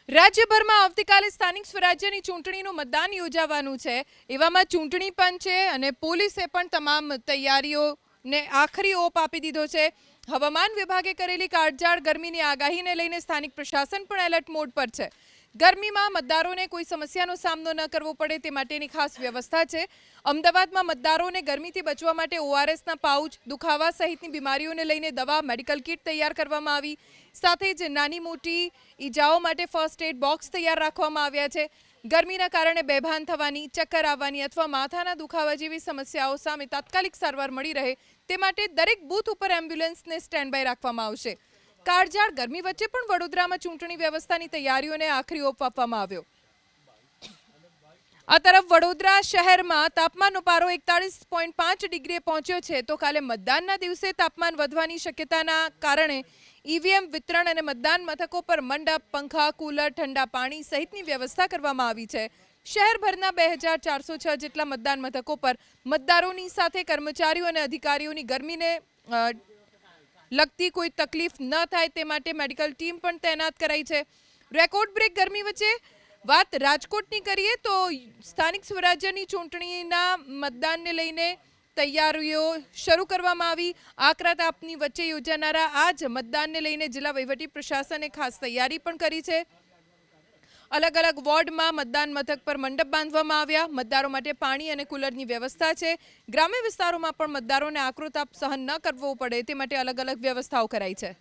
રાજ્યભરમાં આવતીકાલે સ્થાનિક સ્વરાજ્યની ચૂંટણીનું મતદાન યોજાવાનું છે। એવામાં ચૂંટણી પંચે અને પોલીસે પણ તમામ તૈયારીઓને આખરી ઓપ આપી દીધો છે। હવામાન વિભાગે કરેલી કાળઝાળ ગરમીની આગાહીને લઈને સ્થાનિક પ્રશાસન પણ એલર્ટ મોડ પર છે। ગરમીમાં મતદારોને કોઈ સમસ્યાનો સામનો ન કરવો પડે તે માટેની ખાસ વ્યવસ્થા છે। અમદાવાદમાં મતદારોને ગરમીથી બચવા માટે ઓઆરએસના પાઉચ, દુખાવા સહિતની બીમારીઓને લઈને દવા, મેડિકલ કિટ તૈયાર કરવામાં આવી। સાથે જ નાની મોટી ઈજાઓ માટે ફર્સ્ટ એડ બોક્સ તૈયાર રાખવામાં આવ્યા છે। ગરમીના કારણે બેભાન થવાની, ચક્કર આવવાની અથવા માથાના દુખાવા જેવી સમસ્યાઓ સામે તાત્કાલિક સારવાર મળી રહે તે માટે દરેક બૂથ ઉપર એમ્બ્યુલન્સને સ્ટેન્ડ બાય રાખવામાં આવશે। કાળઝાળ ગરમી વચ્ચે પણ વડોદરામાં ચૂંટણી વ્યવસ્થાની તૈયારીઓને આખરી ઓપ આપવામાં આવ્યો। આ તરફ વડોદરા શહેરમાં તાપમાનનો પારો 41.5 ડિગ્રીએ પહોંચ્યો છે, તો કાલે મતદાનના દિવસે તાપમાન વધવાની શક્યતાના કારણે ઈવીએમ વિતરણ અને મતદાન મથકો પર મંડપ, પંખા, કુલર, ઠંડા પાણી સહિતની વ્યવસ્થા કરવામાં આવી છે। શહેરભરના 2406 જેટલા મતદાન મથકો પર મતદારોની સાથે કર્મચારીઓ અને અધિકારીઓની ગરમીને લગતી કોઈ તકલીફ ન થાય તે માટે મેડિકલ ટીમ પણ તૈનાત કરાઈ છે। રેકોર્ડ બ્રેક ગરમી વચ્ચે વાત રાજકોટની કરીએ તો સ્થાનિક સ્વરાજ્યની ચૂંટણીના મતદાનને લઈને તૈયારીઓ શરૂ કરવામાં આવી। આકરા તાપની વચ્ચે યોજાનારા આ જ મતદાનને લઈને જિલ્લા વહીવટી પ્રશાસને ખાસ તૈયારી પણ કરી છે। અલગ અલગ વોર્ડમાં મતદાન મથક પર મંડપ બાંધવામાં આવ્યા। મતદારો માટે પાણી અને કુલરની વ્યવસ્થા છે। ગ્રામ્ય વિસ્તારોમાં પણ મતદારોને આકરો તાપ સહન ન કરવો પડે તે માટે અલગ અલગ વ્યવસ્થાઓ કરાઈ છે।